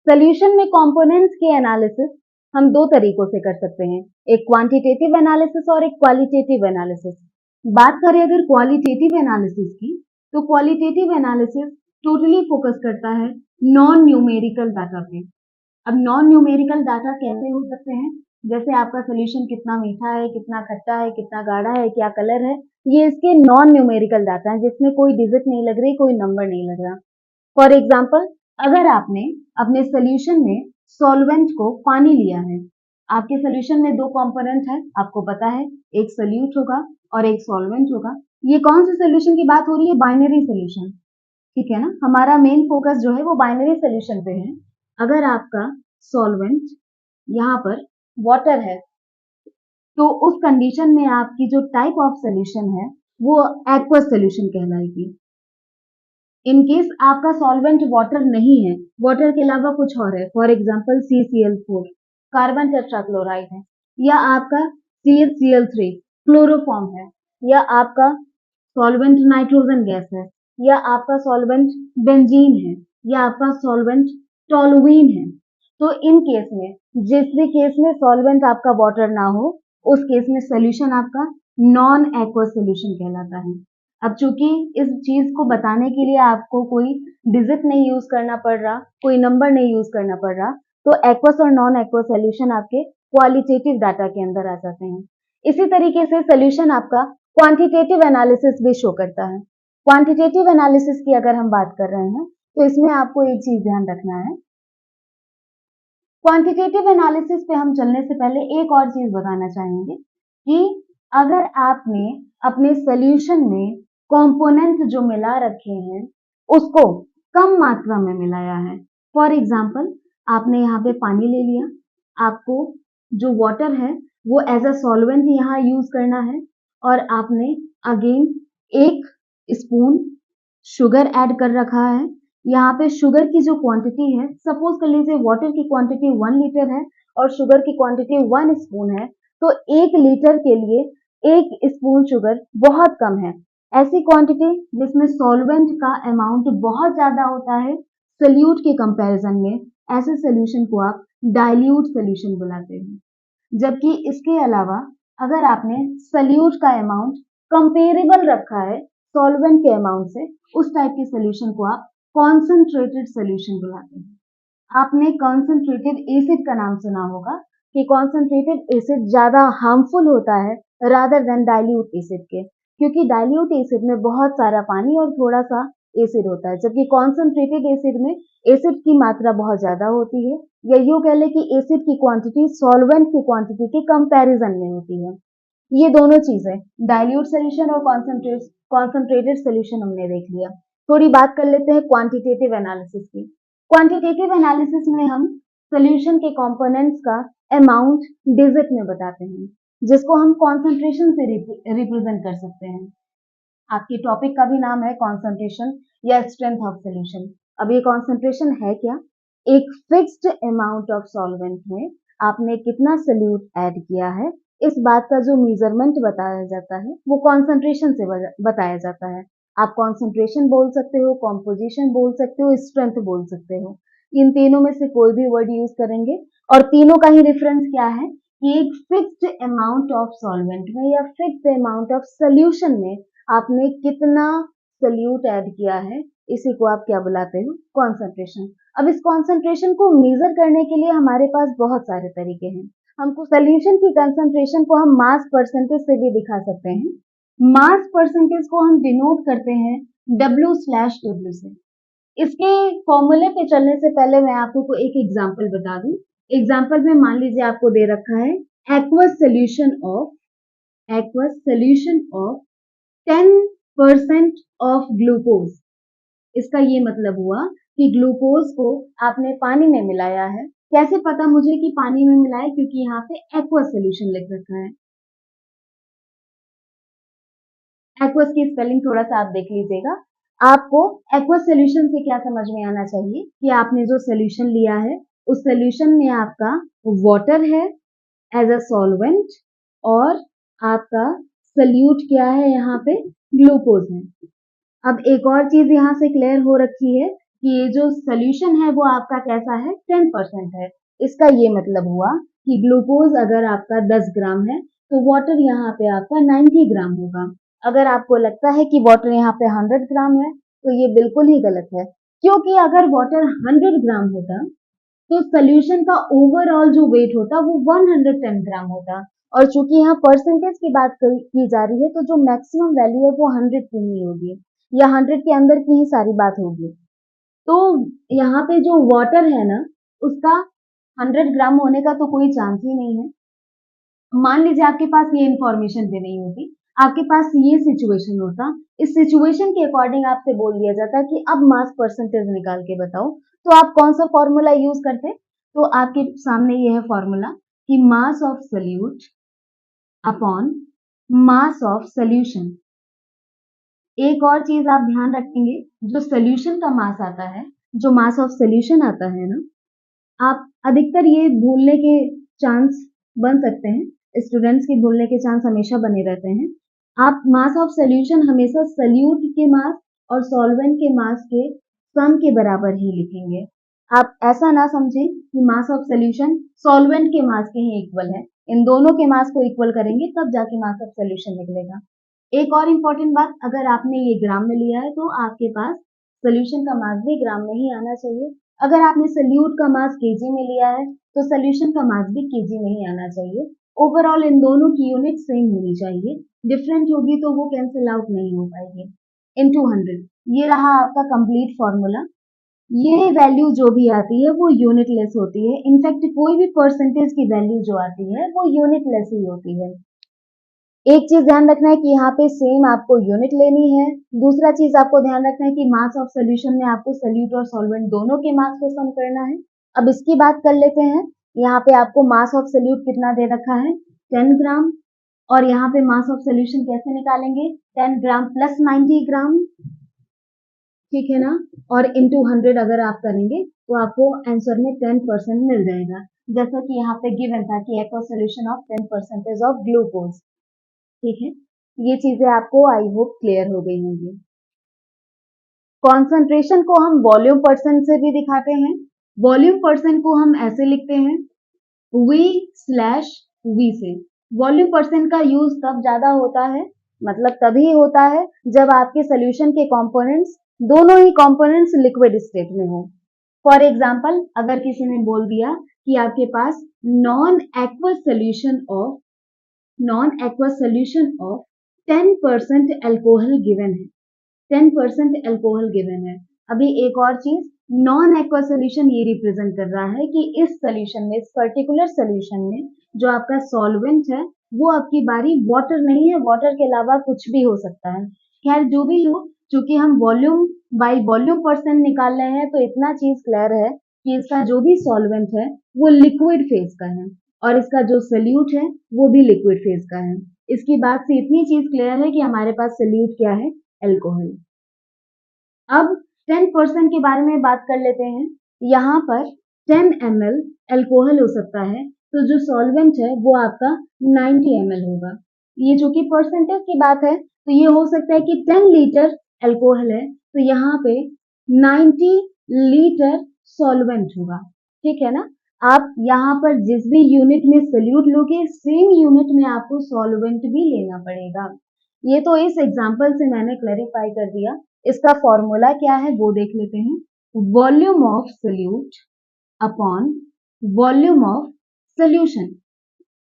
Solution में components के analysis हम दो तरीकों से कर सकते हैं, एक क्वांटिटेटिव एनालिसिस और एक क्वालिटेटिव एनालिसिस। बात करें अगर क्वालिटेटिव एनालिसिस की, तो क्वालिटेटिव एनालिसिस टोटली फोकस करता है नॉन न्यूमेरिकल डाटा पे। अब नॉन न्यूमेरिकल डाटा कैसे हो सकते हैं, जैसे आपका सोल्यूशन कितना मीठा है, कितना खट्टा है, कितना गाढ़ा है, क्या कलर है, ये इसके नॉन न्यूमेरिकल डाटा है जिसमें कोई डिजिट नहीं लग रही, कोई नंबर नहीं लग रहा। फॉर एग्जाम्पल, अगर आपने अपने सोल्यूशन में सॉल्वेंट को पानी लिया है, आपके सोल्यूशन में दो कंपोनेंट है, आपको पता है एक सोल्यूट होगा और एक सॉल्वेंट होगा। ये कौन से सोल्यूशन की बात हो रही है, बाइनरी सोल्यूशन, ठीक है ना। हमारा मेन फोकस जो है वो बाइनरी सोल्यूशन पे है। अगर आपका सॉल्वेंट यहाँ पर वाटर है, तो उस कंडीशन में आपकी जो टाइप ऑफ सोल्यूशन है वो एक्वस सोल्यूशन कहलाएगी। इन केस आपका सॉल्वेंट वाटर नहीं है, वाटर के अलावा कुछ और है, for example CCl4 carbon tetrachloride है, या आपका CHCl3 क्लोरोफॉर्म है, या आपका सॉल्वेंट नाइट्रोजन गैस है, या आपका सॉल्वेंट बेंजीन है, या आपका सॉल्वेंट टोलुइन है। तो इन केस में, जिस भी केस में सॉल्वेंट आपका वाटर ना हो, उस केस में सोल्यूशन आपका नॉन एक्वस सोल्यूशन कहलाता है। अब चूंकि इस चीज को बताने के लिए आपको कोई डिजिट नहीं यूज करना पड़ रहा, कोई नंबर नहीं यूज करना पड़ रहा, तो एक्वस और नॉन एक्वस सोल्यूशन आपके क्वालिटेटिव डाटा के अंदर आ जाते हैं। इसी तरीके से सोल्यूशन आपका क्वांटिटेटिव एनालिसिस भी शो करता है। क्वांटिटेटिव एनालिसिस की अगर हम बात कर रहे हैं, तो इसमें आपको एक चीज ध्यान रखना है। क्वांटिटेटिव एनालिसिस पे हम चलने से पहले एक और चीज बताना चाहेंगे कि अगर आपने अपने सोल्यूशन में कंपोनेंट जो मिला रखे हैं उसको कम मात्रा में मिलाया है, फॉर एग्जांपल आपने यहाँ पे पानी ले लिया, आपको जो वाटर है वो एज अ सॉल्वेंट यहाँ यूज करना है, और आपने अगेन 1 स्पून शुगर ऐड कर रखा है। यहाँ पे शुगर की जो क्वांटिटी है, सपोज कर लीजिए वाटर की क्वांटिटी 1 लीटर है और शुगर की क्वांटिटी 1 स्पून है, तो 1 लीटर के लिए 1 स्पून शुगर बहुत कम है। ऐसी क्वांटिटी जिसमें सॉल्वेंट का अमाउंट बहुत ज्यादा होता है सोल्यूट के कंपैरिजन में, ऐसे सोल्यूशन को आप डाइल्यूट सोल्यूशन बुलाते हैं। जबकि इसके अलावा अगर आपने सोल्यूट का अमाउंट कंपेरेबल रखा है सॉल्वेंट के अमाउंट से, उस टाइप के सोल्यूशन को आप कॉन्सेंट्रेटेड सोल्यूशन बुलाते हैं। आपने कॉन्सेंट्रेटेड एसिड का नाम सुना होगा कि कॉन्सेंट्रेटेड एसिड ज्यादा हार्मफुल होता है रादर देन डाइल्यूट एसिड के, क्योंकि डाइल्यूट एसिड में बहुत सारा पानी और थोड़ा सा एसिड होता है, जबकि कॉन्सेंट्रेटेड एसिड में एसिड की मात्रा बहुत ज्यादा होती है, या यूं कह ले कि एसिड की क्वांटिटी सॉल्वेंट की क्वांटिटी के कंपैरिजन में होती है। ये दोनों चीजें, डाइल्यूट सोल्यूशन और कॉन्सेंट्रेटेड सोल्यूशन हमने देख लिया। थोड़ी बात कर लेते हैं क्वांटिटेटिव एनालिसिस की। क्वांटिटेटिव एनालिसिस में हम सोल्यूशन के कंपोनेंट्स का अमाउंट डिजिट में बताते हैं, जिसको हम कॉन्सेंट्रेशन से रिप्रेजेंट कर सकते हैं। आपके टॉपिक का भी नाम है कॉन्सेंट्रेशन या स्ट्रेंथ ऑफ सोल्यूशन। अब ये कॉन्सेंट्रेशन है क्या, एक फिक्स्ड अमाउंट ऑफ सॉल्वेंट में आपने कितना सोल्यूट ऐड किया है, इस बात का जो मेजरमेंट बताया जाता है वो कॉन्सेंट्रेशन से बताया जाता है। आप कॉन्सेंट्रेशन बोल सकते हो, कॉम्पोजिशन बोल सकते हो, स्ट्रेंथ बोल सकते हो, इन तीनों में से कोई भी वर्ड यूज करेंगे, और तीनों का ही रेफरेंस क्या है कि एक फिक्स्ड अमाउंट ऑफ सॉल्वेंट में या फिक्स्ड अमाउंट ऑफ सोल्यूशन में आपने कितना सोल्यूट ऐड किया है, इसी को आप क्या बुलाते हो, कॉन्सेंट्रेशन। अब इस कॉन्सेंट्रेशन को मेजर करने के लिए हमारे पास बहुत सारे तरीके हैं। हमको सोल्यूशन की कंसंट्रेशन को हम मास परसेंटेज से भी दिखा सकते हैं। मास परसेंटेज को हम डिनोट करते हैं W/W से। इसके फॉर्मूले पे चलने से पहले मैं आपको एक एग्जांपल बता दूं। एग्जांपल में मान लीजिए आपको दे रखा है aqueous solution of 10% of glucose. इसका ये मतलब हुआ कि ग्लूकोज को आपने पानी में मिलाया है। कैसे पता मुझे कि पानी में मिलाया, क्योंकि यहाँ पे एक्वस सोल्यूशन लिख रखा है। एक्वस की स्पेलिंग थोड़ा सा आप देख लीजिएगा। आपको एक्वस सोल्यूशन से क्या समझ में आना चाहिए कि आपने जो सोल्यूशन लिया है उस सोल्यूशन में आपका वाटर है एज अ सॉल्वेंट, और आपका सोल्यूट क्या है, यहाँ पे ग्लूकोज है। अब एक और चीज यहाँ से क्लियर हो रखी है कि ये जो सोल्यूशन है वो आपका कैसा है, 10% है। इसका ये मतलब हुआ कि ग्लूकोज अगर आपका 10 ग्राम है तो वाटर यहाँ पे आपका 90 ग्राम होगा। अगर आपको लगता है कि वाटर यहाँ पे 100 ग्राम है तो ये बिल्कुल ही गलत है, क्योंकि अगर वाटर 100 ग्राम होता तो सोल्यूशन का ओवरऑल जो वेट होता वो 110 ग्राम होता। और चूंकि यहाँ परसेंटेज की बात की जा रही है तो जो मैक्सिमम वैल्यू है वो 100 की ही होगी या 100 के अंदर की ही सारी बात होगी। तो यहाँ पे जो वाटर है ना उसका 100 ग्राम होने का तो कोई चांस ही नहीं है। मान लीजिए आपके पास ये इंफॉर्मेशन भी नहीं होती, आपके पास ये सिचुएशन होता, इस सिचुएशन के अकॉर्डिंग आपसे बोल दिया जाता कि अब मास परसेंटेज निकाल के बताओ, तो आप कौन सा फॉर्मूला यूज करते? तो आपके सामने ये है फॉर्मूला कि मास of solute upon mass of solution. एक और चीज आप ध्यान रखेंगे, जो सोल्यूशन का मास आता है, जो मास ऑफ सोल्यूशन आता है ना, आप अधिकतर ये भूलने के चांस बन सकते हैं, स्टूडेंट्स के भूलने के चांस हमेशा बने रहते हैं। आप मास ऑफ सोल्यूशन हमेशा सोल्यूट के मास और सॉल्वेंट के मास के सम के बराबर ही लिखेंगे। आप ऐसा ना समझें कि मास ऑफ सोल्यूशन सॉल्वेंट के मास के ही इक्वल है, इन दोनों के मास को इक्वल करेंगे तब जाके मास ऑफ सोल्यूशन निकलेगा। एक और इम्पोर्टेंट बात, अगर आपने ये ग्राम में लिया है तो आपके पास सोल्यूशन का मास भी ग्राम में ही आना चाहिए। अगर आपने सोल्यूट का मास केजी में लिया है तो सोल्यूशन का मास भी केजी में ही आना चाहिए। ओवरऑल इन दोनों की यूनिट सेम होनी चाहिए, डिफरेंट होगी तो वो कैंसिल आउट नहीं हो पाएगी। इनटू 100, ये रहा आपका कंप्लीट फॉर्मूला। ये वैल्यू जो भी आती है वो यूनिटलेस होती है, इनफैक्ट कोई भी परसेंटेज की वैल्यू जो आती है वो यूनिटलेस ही होती है। एक चीज ध्यान रखना है कि यहाँ पे सेम आपको यूनिट लेनी है। दूसरा चीज आपको ध्यान रखना है कि मास ऑफ सोल्यूशन में आपको सोल्यूट और सॉल्वेंट दोनों के मास को सम करना है। अब इसकी बात कर लेते हैं। यहाँ पे आपको मास ऑफ सोल्यूट कितना दे रखा है, 10 ग्राम। और यहाँ पे मास ऑफ सोल्यूशन कैसे निकालेंगे, 10 ग्राम प्लस 90 ग्राम, ठीक है ना। और इंटू 100 अगर आप करेंगे तो आपको आंसर में 10% मिल जाएगा, जैसा कि यहाँ पे गिवन था कि aqua solution of 10% of glucose. ठीक है, ये चीजें आपको आई होप क्लियर हो गई होंगी। कॉन्सेंट्रेशन को हम वॉल्यूम परसेंट से भी दिखाते हैं। वॉल्यूम परसेंट को हम ऐसे लिखते हैं V/V से। वॉल्यूम परसेंट का यूज तब ज्यादा होता है, मतलब तभी होता है जब आपके सोल्यूशन के कंपोनेंट्स, दोनों ही कंपोनेंट्स लिक्विड स्टेट में हो। फॉर एग्जाम्पल, अगर किसी ने बोल दिया कि आपके पास non aqueous solution of 10% alcohol given है, 10% अल्कोहल गिवन है। अभी एक और चीज, नॉन एक्वा सोल्यूशन ये रिप्रेजेंट कर रहा है कि इस सोल्यूशन में, इस पर्टिकुलर सोल्यूशन में जो आपका सॉल्वेंट है वो आपकी बारी वाटर नहीं है, वाटर के अलावा कुछ भी हो सकता है। खैर जो भी हो, चूंकि हम वॉल्यूम बाई वॉल्यूम परसेंट निकाल रहे हैं तो इतना चीज क्लियर है कि इसका जो भी सॉल्वेंट है वो लिक्विड फेज का है और इसका जो सोल्यूट है वो भी लिक्विड फेज का है। इसकी बात से इतनी चीज क्लियर है कि हमारे पास सोल्यूट क्या है, अल्कोहल। अब 10% के बारे में बात कर लेते हैं। यहाँ पर 10 ml अल्कोहल हो सकता है, तो जो सॉल्वेंट है वो आपका 90 ml होगा। ये जो कि परसेंटेज की बात है तो ये हो सकता है कि 10 लीटर अल्कोहल है तो यहाँ पे 90 लीटर सॉल्वेंट होगा, ठीक है ना। आप यहाँ पर जिस भी यूनिट में सोल्यूट लोगे सेम यूनिट में आपको सॉल्वेंट भी लेना पड़ेगा। ये तो इस एग्जांपल से मैंने क्लैरिफाई कर दिया। इसका फॉर्मूला क्या है वो देख लेते हैं। Volume of solute upon volume of solution,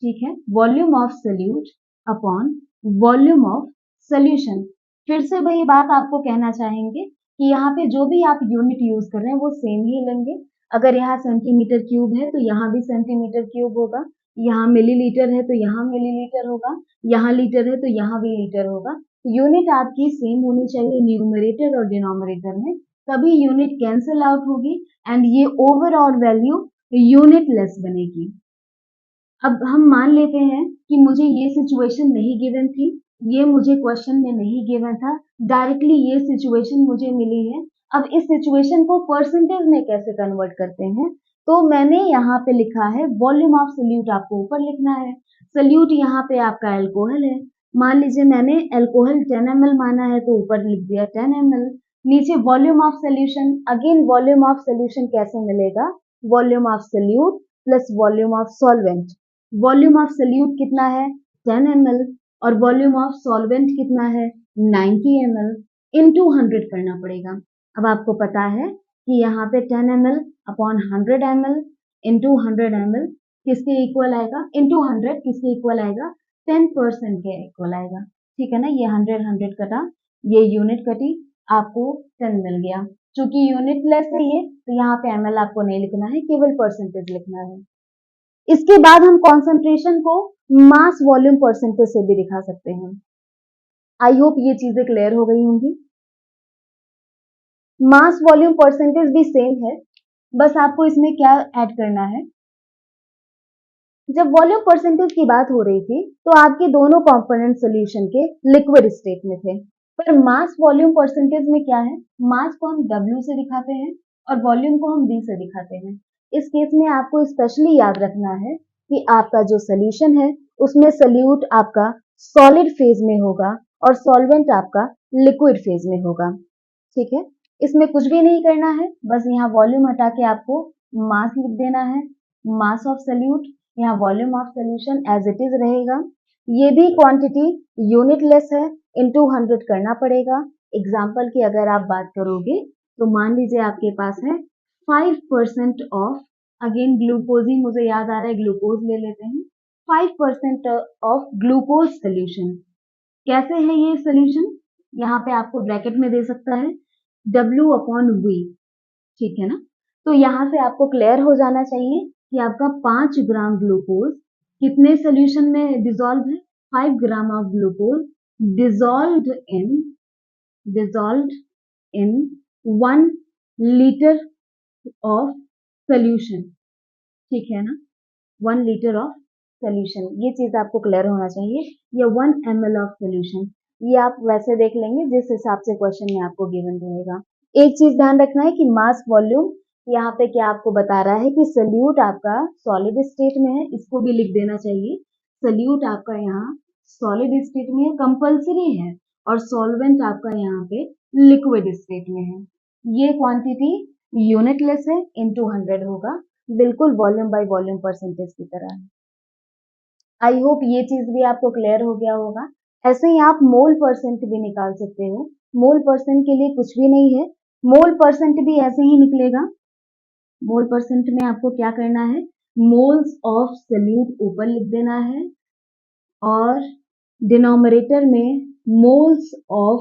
ठीक है, volume of solute upon volume of solution. फिर से वही बात आपको कहना चाहेंगे कि यहाँ पे जो भी आप यूनिट यूज कर रहे हैं वो सेम ही लेंगे। अगर यहाँ सेंटीमीटर क्यूब है तो यहाँ भी सेंटीमीटर क्यूब होगा, यहाँ मिलीलीटर है तो यहाँ मिलीलीटर होगा, यहाँ लीटर है तो यहाँ भी लीटर होगा। यूनिट आपकी सेम होनी चाहिए न्यूमरेटर और डिनोमिनेटर में, तभी यूनिट कैंसिल आउट होगी एंड ये ओवरऑल वैल्यू यूनिट लेस बनेगी। अब हम मान लेते हैं कि मुझे ये सिचुएशन नहीं गिवन थी, ये मुझे क्वेश्चन में नहीं गिवन था, डायरेक्टली ये सिचुएशन मुझे मिली है। अब इस सिचुएशन को परसेंटेज में कैसे कन्वर्ट करते हैं, तो मैंने यहाँ पे लिखा है वॉल्यूम ऑफ सोल्यूट, आपको ऊपर लिखना है। सोल्यूट यहाँ पे आपका अल्कोहल है, मान लीजिए मैंने अल्कोहल 10 ml माना है तो ऊपर लिख दिया 10 ml। नीचे volume of solution, again volume of solution कैसे मिलेगा, volume of solute plus volume of solvent. Volume of solute कितना है 10 ml और वॉल्यूम ऑफ सॉल्वेंट कितना है 90 ml, इनटू 100 करना पड़ेगा। अब आपको पता है कि यहाँ पे 10 ml upon 100 ml into 100 ml किसके इक्वल आएगा, इंटू 100 किसके इक्वल आएगा 10% के इक्वल आएगा। ठीक है ना, ये 100 कटा, ये यूनिट कटी, आपको 10 मिल गया। चूंकि यूनिट लेस है ये, तो यहाँ पे ml आपको नहीं लिखना है, केवल परसेंटेज लिखना है। इसके बाद हम कॉन्सेंट्रेशन को मास वॉल्यूम परसेंटेज से भी दिखा सकते हैं। आई होप ये चीजें क्लियर हो गई होंगी। मास वॉल्यूम परसेंटेज भी सेम है, बस आपको इसमें क्या ऐड करना है, जब वॉल्यूम परसेंटेज की बात हो रही थी तो आपके दोनों कंपोनेंट सॉल्यूशन के लिक्विड स्टेट में थे, पर मास वॉल्यूम परसेंटेज में क्या है, मास को हम W से दिखाते हैं और वॉल्यूम को हम V से दिखाते हैं। इस केस में आपको स्पेशली याद रखना है कि आपका जो सोल्यूशन है उसमें सोल्यूट आपका सॉलिड फेज में होगा और सॉल्वेंट आपका लिक्विड फेज में होगा। ठीक है, इसमें कुछ भी नहीं करना है, बस यहाँ वॉल्यूम हटा के आपको मास लिख देना है, मास ऑफ सोल्यूट, यहाँ volume of solution as it is रहेगा। ये भी क्वांटिटी यूनिट लेस है, इनटू 100 करना पड़ेगा। एग्जाम्पल की अगर आप बात करोगे तो मान लीजिए आपके पास है 5% ऑफ, अगेन ग्लूकोज ही मुझे याद आ रहा है, ग्लूकोज ले लेते हैं, 5% ऑफ ग्लूकोज सोल्यूशन। कैसे है ये सोल्यूशन, यहाँ पे आपको ब्रैकेट में दे सकता है W अपॉन V। ठीक है ना, तो यहाँ से आपको क्लियर हो जाना चाहिए कि आपका 5 ग्राम ग्लूकोज कितने सोल्यूशन में डिजोल्व है, 5 gram of glucose dissolved in 1 litre of solution. ठीक है ना, 1 लीटर ऑफ सोल्यूशन, ये चीज आपको क्लियर होना चाहिए। या 1 ml ऑफ सोल्यूशन, ये आप वैसे देख लेंगे जिस हिसाब से क्वेश्चन में आपको गिवन रहेगा। एक चीज ध्यान रखना है कि मास वॉल्यूम यहाँ पे क्या आपको बता रहा है कि सोल्यूट आपका सॉलिड स्टेट में है, इसको भी लिख देना चाहिए। सोल्यूट आपका यहाँ सॉलिड स्टेट में है, कंपल्सरी है, और सॉल्वेंट आपका यहाँ पे लिक्विड स्टेट में है। ये क्वांटिटी यूनिट लेस है, इनटू 100 होगा, बिल्कुल वॉल्यूम बाय वॉल्यूम परसेंटेज की तरह है। आई होप ये चीज भी आपको क्लियर हो गया होगा। ऐसे ही आप मोल परसेंट भी निकाल सकते हो। मोल परसेंट के लिए कुछ भी नहीं है, मोल परसेंट भी ऐसे ही निकलेगा। मोल परसेंट में आपको क्या करना है, मोल्स ऑफ सोल्यूट ऊपर लिख देना है और डिनोमिनेटर में मोल्स ऑफ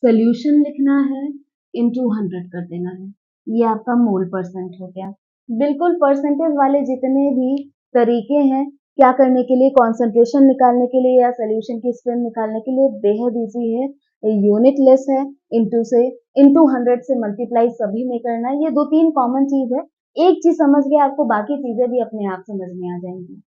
सोल्यूशन लिखना है, इनटू 100 कर देना है। ये आपका मोल परसेंट हो गया। बिल्कुल परसेंटेज वाले जितने भी तरीके हैं क्या करने के लिए, कॉन्सेंट्रेशन निकालने के लिए या सोल्यूशन की स्ट्रेंथ निकालने के लिए, बेहद इजी है। यूनिट लेस है, इनटू 100 से मल्टीप्लाई सभी में करना है। ये 2-3 कॉमन चीज है, एक चीज समझ गए आपको बाकी चीजें भी अपने आप समझ में आ जाएंगी।